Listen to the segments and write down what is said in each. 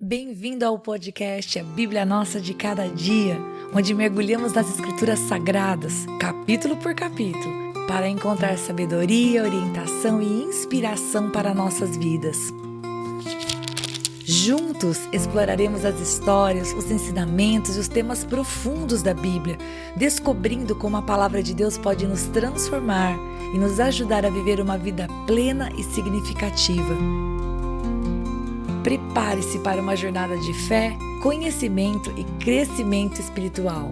Bem-vindo ao podcast A Bíblia Nossa de Cada Dia, onde mergulhamos nas Escrituras Sagradas, capítulo por capítulo, para encontrar sabedoria, orientação e inspiração para nossas vidas. Juntos exploraremos as histórias, os ensinamentos e os temas profundos da Bíblia, descobrindo como a palavra de Deus pode nos transformar e nos ajudar a viver uma vida plena e significativa. Prepare-se para uma jornada de fé, conhecimento e crescimento espiritual.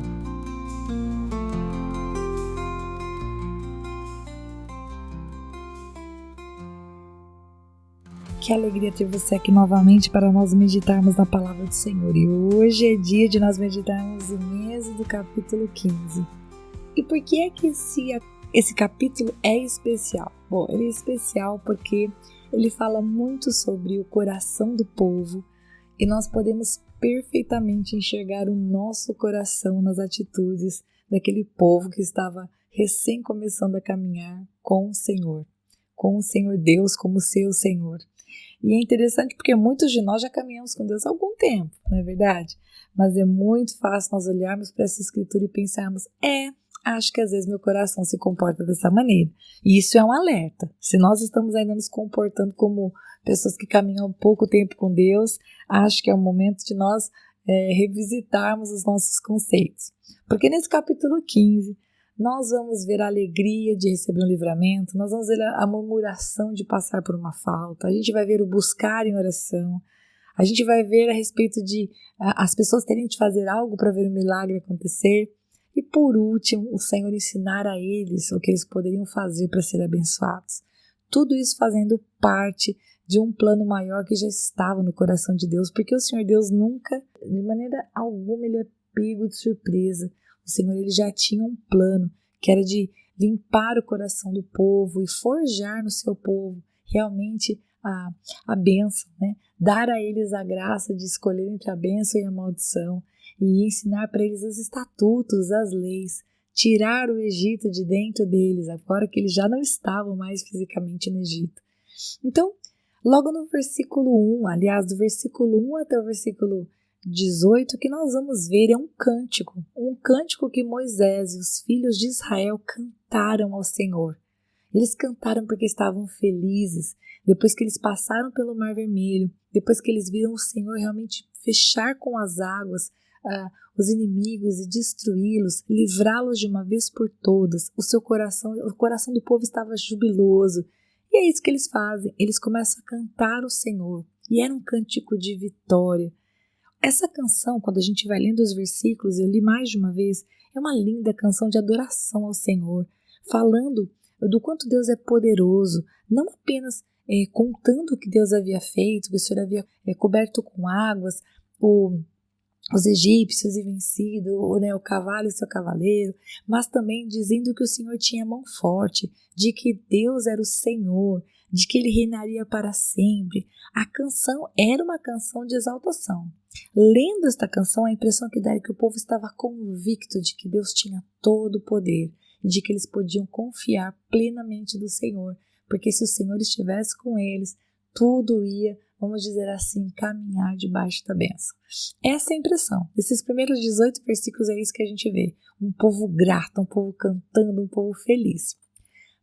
Que alegria ter você aqui novamente para nós meditarmos na palavra do Senhor. E hoje é dia de nós meditarmos em Êxodo capítulo 15. E por que é que esse capítulo é especial? Bom, ele é especial porque ele fala muito sobre o coração do povo e nós podemos perfeitamente enxergar o nosso coração nas atitudes daquele povo que estava recém começando a caminhar com o Senhor Deus como seu Senhor. E é interessante porque muitos de nós já caminhamos com Deus há algum tempo, não é verdade? Mas é muito fácil nós olharmos para essa escritura e pensarmos, acho que às vezes meu coração se comporta dessa maneira. E isso é um alerta. Se nós estamos ainda nos comportando como pessoas que caminham pouco tempo com Deus, acho que é o momento de nós revisitarmos os nossos conceitos. Porque nesse capítulo 15, nós vamos ver a alegria de receber um livramento, nós vamos ver a murmuração de passar por uma falta, a gente vai ver o buscar em oração, a gente vai ver a respeito de as pessoas terem de fazer algo para ver o milagre acontecer. E por último, o Senhor ensinar a eles o que eles poderiam fazer para ser abençoados. Tudo isso fazendo parte de um plano maior que já estava no coração de Deus, porque o Senhor Deus nunca, de maneira alguma, ele é pego de surpresa. O Senhor ele já tinha um plano, que era de limpar o coração do povo e forjar no seu povo realmente a bênção, né? Dar a eles a graça de escolher entre a bênção e a maldição. E ensinar para eles os estatutos, as leis, tirar o Egito de dentro deles, agora que eles já não estavam mais fisicamente no Egito. Então, logo no versículo 1, aliás, do versículo 1 até o versículo 18, o que nós vamos ver é um cântico que Moisés e os filhos de Israel cantaram ao Senhor. Eles cantaram porque estavam felizes, depois que eles passaram pelo Mar Vermelho, depois que eles viram o Senhor realmente fechar com as águas os inimigos e destruí-los, livrá-los de uma vez por todas. O coração do povo estava jubiloso. E é isso que eles fazem. Eles começam a cantar o Senhor. E era um cântico de vitória. Essa canção, quando a gente vai lendo os versículos, eu li mais de uma vez, é uma linda canção de adoração ao Senhor, falando do quanto Deus é poderoso, não apenas contando o que Deus havia feito, que o Senhor havia coberto com águas, os egípcios e vencido, o cavalo e seu cavaleiro, mas também dizendo que o Senhor tinha mão forte, de que Deus era o Senhor, de que Ele reinaria para sempre. A canção era uma canção de exaltação. Lendo esta canção, a impressão que dá é que o povo estava convicto de que Deus tinha todo o poder e de que eles podiam confiar plenamente do Senhor, porque se o Senhor estivesse com eles, tudo ia, vamos dizer assim, caminhar debaixo da bênção. Essa é a impressão. Esses primeiros 18 versículos é isso que a gente vê. Um povo grato, um povo cantando, um povo feliz.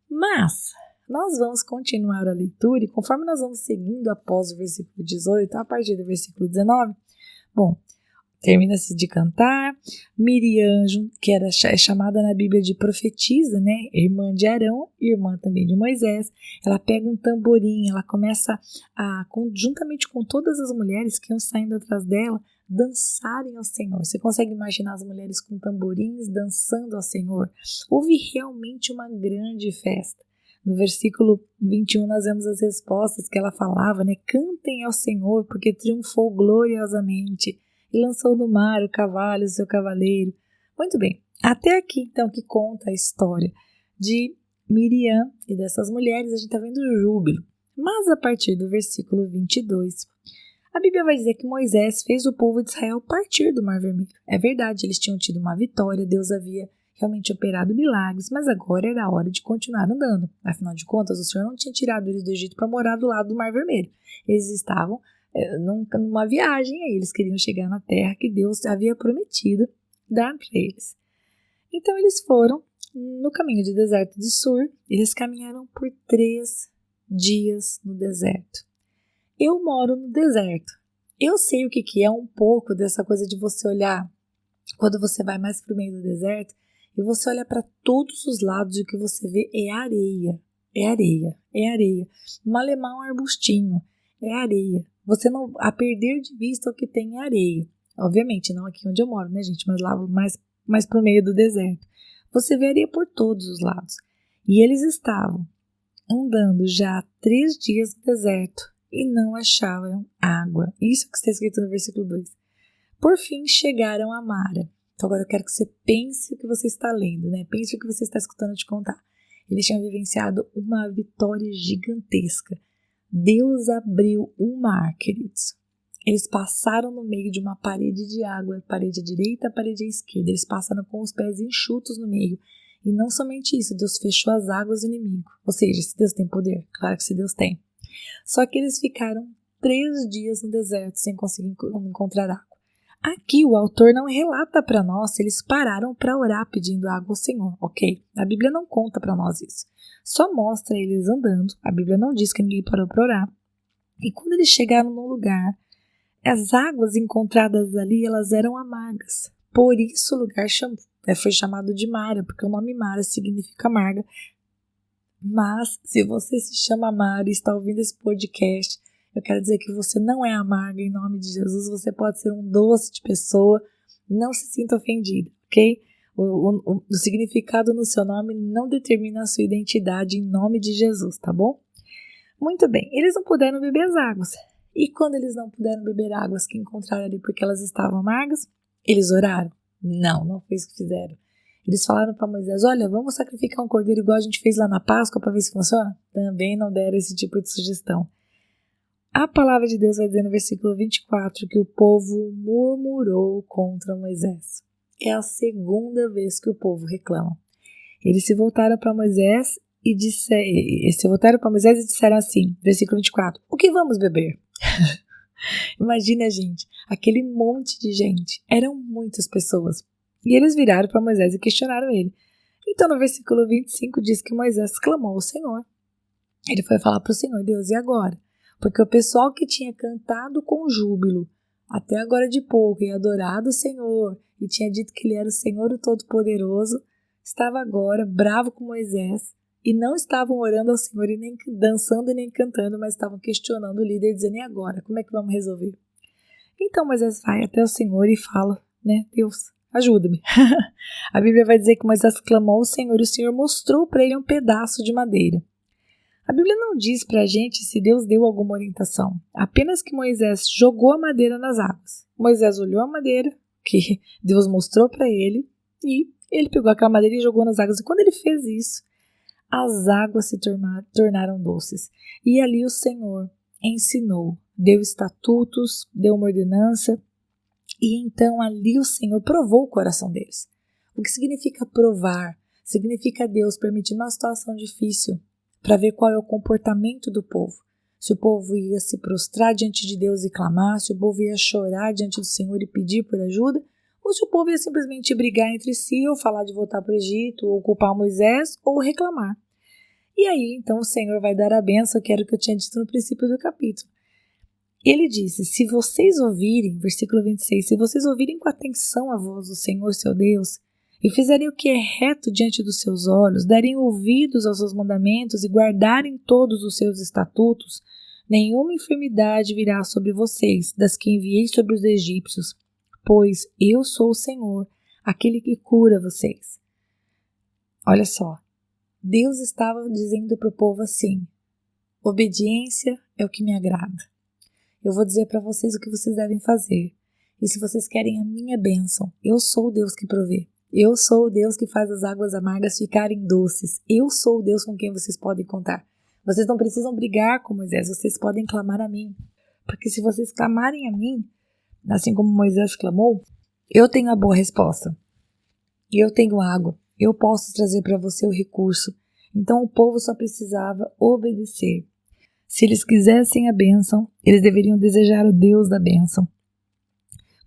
Mas nós vamos continuar a leitura e conforme nós vamos seguindo após o versículo 18, a partir do versículo 19, termina-se de cantar. Miriam, que é chamada na Bíblia de profetisa, né? Irmã de Arão, irmã também de Moisés, ela pega um tamborim, ela começa juntamente com todas as mulheres que iam saindo atrás dela, dançarem ao Senhor. Você consegue imaginar as mulheres com tamborins dançando ao Senhor? Houve realmente uma grande festa. No versículo 21 nós vemos as respostas que ela falava, né? Cantem ao Senhor, porque triunfou gloriosamente e lançou no mar o cavalo e o seu cavaleiro. Muito bem, até aqui então que conta a história de Miriam e dessas mulheres, a gente está vendo o júbilo. Mas a partir do versículo 22, a Bíblia vai dizer que Moisés fez o povo de Israel partir do Mar Vermelho. É verdade, eles tinham tido uma vitória, Deus havia realmente operado milagres, mas agora era a hora de continuar andando. Afinal de contas, o Senhor não tinha tirado eles do Egito para morar do lado do Mar Vermelho. Eles estavam numa viagem aí. Eles queriam chegar na terra que Deus havia prometido dar para eles. Então eles foram no caminho de deserto de Sur. Eles caminharam por 3 dias no deserto. Eu moro no deserto. Eu sei o que é um pouco dessa coisa de você olhar quando você vai mais para o meio do deserto e você olha para todos os lados e o que você vê é areia. É areia, é areia. Malemar um arbustinho, é areia. Você não, a perder de vista o que tem é areia. Obviamente, não aqui onde eu moro, né, gente? Mas lá mais pro meio do deserto. Você vê areia por todos os lados. E eles estavam andando já há 3 dias no deserto e não achavam água. Isso que está escrito no versículo 2. Por fim, chegaram a Mara. Então agora eu quero que você pense o que você está lendo, né? Pense o que você está escutando te contar. Eles tinham vivenciado uma vitória gigantesca. Deus abriu um mar, queridos. Eles passaram no meio de uma parede de água, a parede à direita, a parede à esquerda. Eles passaram com os pés enxutos no meio. E não somente isso, Deus fechou as águas do inimigo. Ou seja, se Deus tem poder, claro que se Deus tem. Só que eles ficaram 3 dias no deserto sem conseguir encontrar água. Aqui o autor não relata para nós se eles pararam para orar pedindo água ao Senhor, ok? A Bíblia não conta para nós isso. Só mostra eles andando, a Bíblia não diz que ninguém parou para orar. E quando eles chegaram num lugar, as águas encontradas ali, elas eram amargas. Por isso o lugar foi chamado de Mara, porque o nome Mara significa amarga. Mas se você se chama Mara e está ouvindo esse podcast, eu quero dizer que você não é amarga em nome de Jesus, você pode ser um doce de pessoa, não se sinta ofendida, ok? O significado no seu nome não determina a sua identidade em nome de Jesus, tá bom? Muito bem, eles não puderam beber as águas. E quando eles não puderam beber águas que encontraram ali porque elas estavam amargas, eles oraram? Não foi isso que fizeram. Eles falaram para Moisés, olha, vamos sacrificar um cordeiro igual a gente fez lá na Páscoa para ver se funciona? Também não deram esse tipo de sugestão. A palavra de Deus vai dizer no versículo 24 que o povo murmurou contra Moisés. É a 2ª vez que o povo reclama. Eles se voltaram para Moisés e disseram assim, versículo 24, o que vamos beber? Imagina, gente, aquele monte de gente, eram muitas pessoas. E eles viraram para Moisés e questionaram ele. Então no versículo 25 diz que Moisés clamou ao Senhor. Ele foi falar para o Senhor, Deus, e agora? Porque o pessoal que tinha cantado com júbilo até agora de pouco e adorado o Senhor e tinha dito que ele era o Senhor o Todo-Poderoso, estava agora bravo com Moisés e não estavam orando ao Senhor e nem dançando e nem cantando, mas estavam questionando o líder, dizendo, e agora? Como é que vamos resolver? Então Moisés vai até o Senhor e fala, né, Deus, ajuda-me. A Bíblia vai dizer que Moisés clamou ao Senhor e o Senhor mostrou para ele um pedaço de madeira. A Bíblia não diz para a gente se Deus deu alguma orientação, apenas que Moisés jogou a madeira nas águas. Moisés olhou a madeira, que Deus mostrou para ele, e ele pegou aquela madeira e jogou nas águas. E quando ele fez isso, as águas se tornaram doces. E ali o Senhor ensinou, deu estatutos, deu uma ordenança, e então ali o Senhor provou o coração deles. O que significa provar? Significa Deus permitir uma situação difícil para ver qual é o comportamento do povo. Se o povo ia se prostrar diante de Deus e clamar, se o povo ia chorar diante do Senhor e pedir por ajuda, ou se o povo ia simplesmente brigar entre si, ou falar de voltar para o Egito, ou culpar Moisés, ou reclamar. E aí, então, o Senhor vai dar a bênção, que era o que eu tinha dito no princípio do capítulo. Ele disse, se vocês ouvirem, versículo 26, se vocês ouvirem com atenção a voz do Senhor, seu Deus, e fizerem o que é reto diante dos seus olhos, derem ouvidos aos seus mandamentos e guardarem todos os seus estatutos, nenhuma enfermidade virá sobre vocês, das que enviei sobre os egípcios, pois eu sou o Senhor, aquele que cura vocês. Olha só, Deus estava dizendo para o povo assim, obediência é o que me agrada. Eu vou dizer para vocês o que vocês devem fazer. E se vocês querem a minha bênção, eu sou o Deus que provê. Eu sou o Deus que faz as águas amargas ficarem doces. Eu sou o Deus com quem vocês podem contar. Vocês não precisam brigar com Moisés, vocês podem clamar a mim. Porque se vocês clamarem a mim, assim como Moisés clamou, eu tenho a boa resposta. E eu tenho água. Eu posso trazer para você o recurso. Então o povo só precisava obedecer. Se eles quisessem a bênção, eles deveriam desejar o Deus da bênção,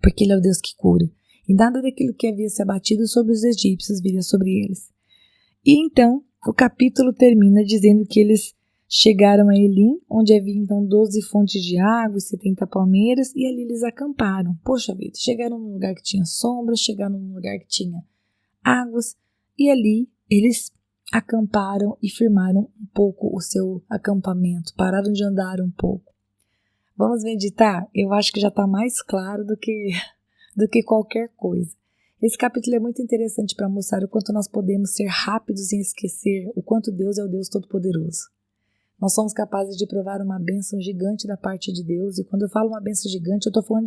porque Ele é o Deus que cura. E nada daquilo que havia se abatido sobre os egípcios viria sobre eles. E então, o capítulo termina dizendo que eles chegaram a Elim, onde havia então 12 fontes de água e 70 palmeiras, e ali eles acamparam. Poxa vida, chegaram num lugar que tinha sombra, chegaram num lugar que tinha águas, e ali eles acamparam e firmaram um pouco o seu acampamento, pararam de andar um pouco. Vamos meditar? Eu acho que já está mais claro do que qualquer coisa. Esse capítulo é muito interessante para mostrar o quanto nós podemos ser rápidos em esquecer o quanto Deus é o Deus Todo-Poderoso. Nós somos capazes de provar uma bênção gigante da parte de Deus, e quando eu falo uma bênção gigante, eu estou falando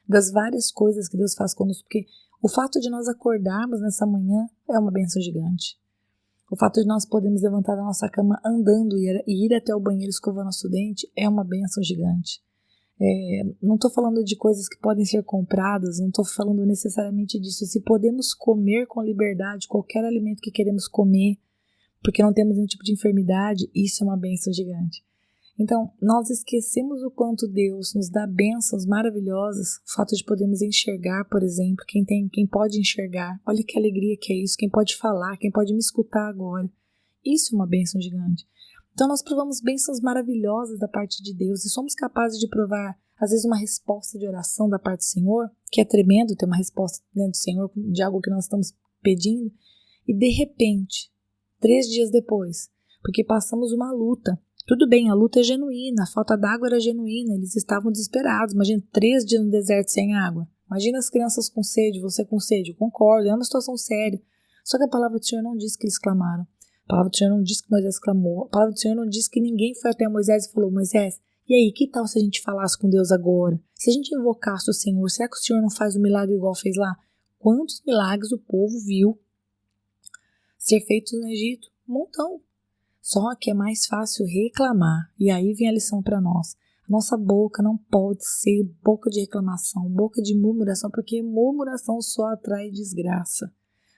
das várias coisas que Deus faz conosco, porque o fato de nós acordarmos nessa manhã é uma bênção gigante. O fato de nós podermos levantar da nossa cama andando e ir até o banheiro escovar nosso dente é uma bênção gigante. Não estou falando de coisas que podem ser compradas, não estou falando necessariamente disso. Se podemos comer com liberdade qualquer alimento que queremos comer, porque não temos nenhum tipo de enfermidade, isso é uma bênção gigante. Então, nós esquecemos o quanto Deus nos dá bênçãos maravilhosas, o fato de podermos enxergar, por exemplo, quem pode enxergar, olha que alegria que é isso, quem pode falar, quem pode me escutar agora, isso é uma bênção gigante. Então nós provamos bênçãos maravilhosas da parte de Deus e somos capazes de provar, às vezes, uma resposta de oração da parte do Senhor, que é tremendo ter uma resposta dentro do Senhor de algo que nós estamos pedindo, e de repente, 3 dias depois, porque passamos uma luta, tudo bem, a luta é genuína, a falta d'água era genuína, eles estavam desesperados, imagina 3 dias no deserto sem água, imagina as crianças com sede, você com sede, eu concordo, é uma situação séria, só que a palavra do Senhor não diz que eles clamaram. A palavra do Senhor não diz que Moisés clamou. A palavra do Senhor não diz que ninguém foi até Moisés e falou: Moisés, e aí, que tal se a gente falasse com Deus agora? Se a gente invocasse o Senhor, será que o Senhor não faz um milagre igual fez lá? Quantos milagres o povo viu ser feitos no Egito? Um montão. Só que é mais fácil reclamar. E aí vem a lição para nós. A nossa boca não pode ser boca de reclamação, boca de murmuração, porque murmuração só atrai desgraça.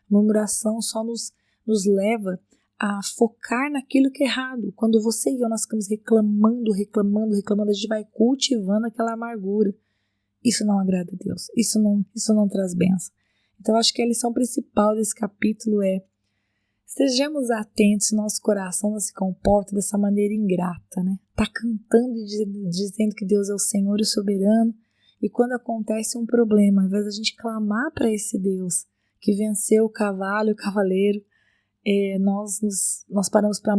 Murmuração só nos leva a focar naquilo que é errado. Quando você e eu nós ficamos reclamando, a gente vai cultivando aquela amargura. Isso não agrada a Deus. Isso não traz bênção. Então, eu acho que a lição principal desse capítulo é: sejamos atentos se nosso coração não se comporta dessa maneira ingrata, né? Tá cantando e dizendo que Deus é o Senhor e o soberano, e quando acontece um problema, ao invés da gente clamar para esse Deus que venceu o cavalo e o cavaleiro, nós paramos para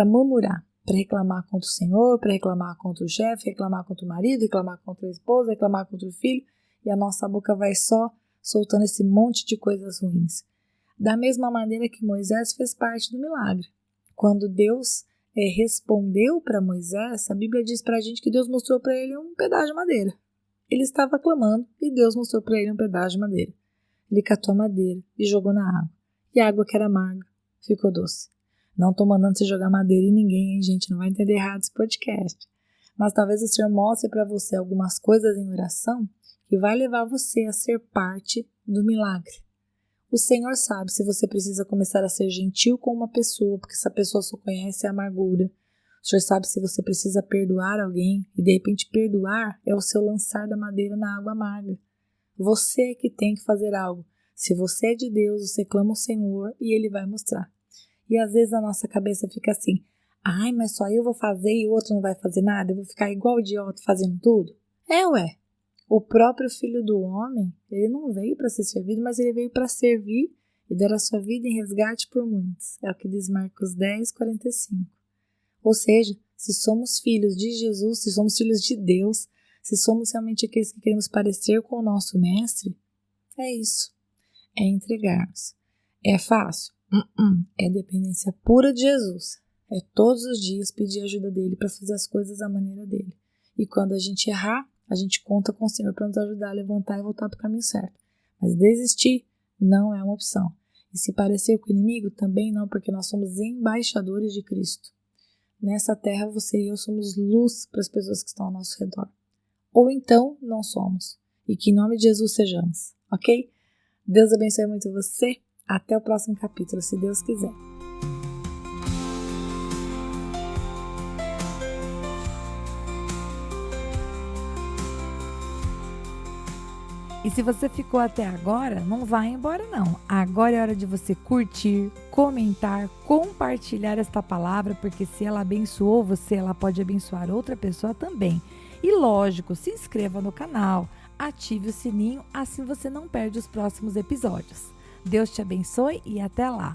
murmurar, para reclamar contra o Senhor, para reclamar contra o chefe, reclamar contra o marido, reclamar contra a esposa, reclamar contra o filho, e a nossa boca vai só soltando esse monte de coisas ruins. Da mesma maneira que Moisés fez parte do milagre. Quando Deus respondeu para Moisés, a Bíblia diz para a gente que Deus mostrou para ele um pedaço de madeira. Ele estava clamando e Deus mostrou para ele um pedaço de madeira. Ele catou a madeira e jogou na água. E a água que era amarga ficou doce. Não estou mandando você jogar madeira em ninguém, hein, gente? Não vai entender errado esse podcast. Mas talvez o Senhor mostre para você algumas coisas em oração que vai levar você a ser parte do milagre. O Senhor sabe se você precisa começar a ser gentil com uma pessoa, porque essa pessoa só conhece a amargura. O Senhor sabe se você precisa perdoar alguém, e de repente perdoar é o seu lançar da madeira na água amarga. Você é que tem que fazer algo. Se você é de Deus, você clama ao Senhor e Ele vai mostrar. E às vezes a nossa cabeça fica assim: ai, mas só eu vou fazer e o outro não vai fazer nada? Eu vou ficar igual o idiota fazendo tudo? O próprio Filho do Homem, ele não veio para ser servido, mas ele veio para servir e dar a sua vida em resgate por muitos. É o que diz Marcos 10, 45. Ou seja, se somos filhos de Jesus, se somos filhos de Deus, se somos realmente aqueles que queremos parecer com o nosso Mestre, é isso. É entregar-nos. É fácil? É dependência pura de Jesus. É todos os dias pedir ajuda dele para fazer as coisas da maneira dele. E quando a gente errar, a gente conta com o Senhor para nos ajudar a levantar e voltar para o caminho certo. Mas desistir não é uma opção. E se parecer com o inimigo, também não, porque nós somos embaixadores de Cristo. Nessa terra, você e eu somos luz para as pessoas que estão ao nosso redor. Ou então, não somos. E que em nome de Jesus sejamos, ok? Deus abençoe muito você. Até o próximo capítulo, se Deus quiser. E se você ficou até agora, não vai embora não. Agora é hora de você curtir, comentar, compartilhar esta palavra, porque se ela abençoou você, ela pode abençoar outra pessoa também. E lógico, se inscreva no canal, ative o sininho, assim você não perde os próximos episódios. Deus te abençoe e até lá!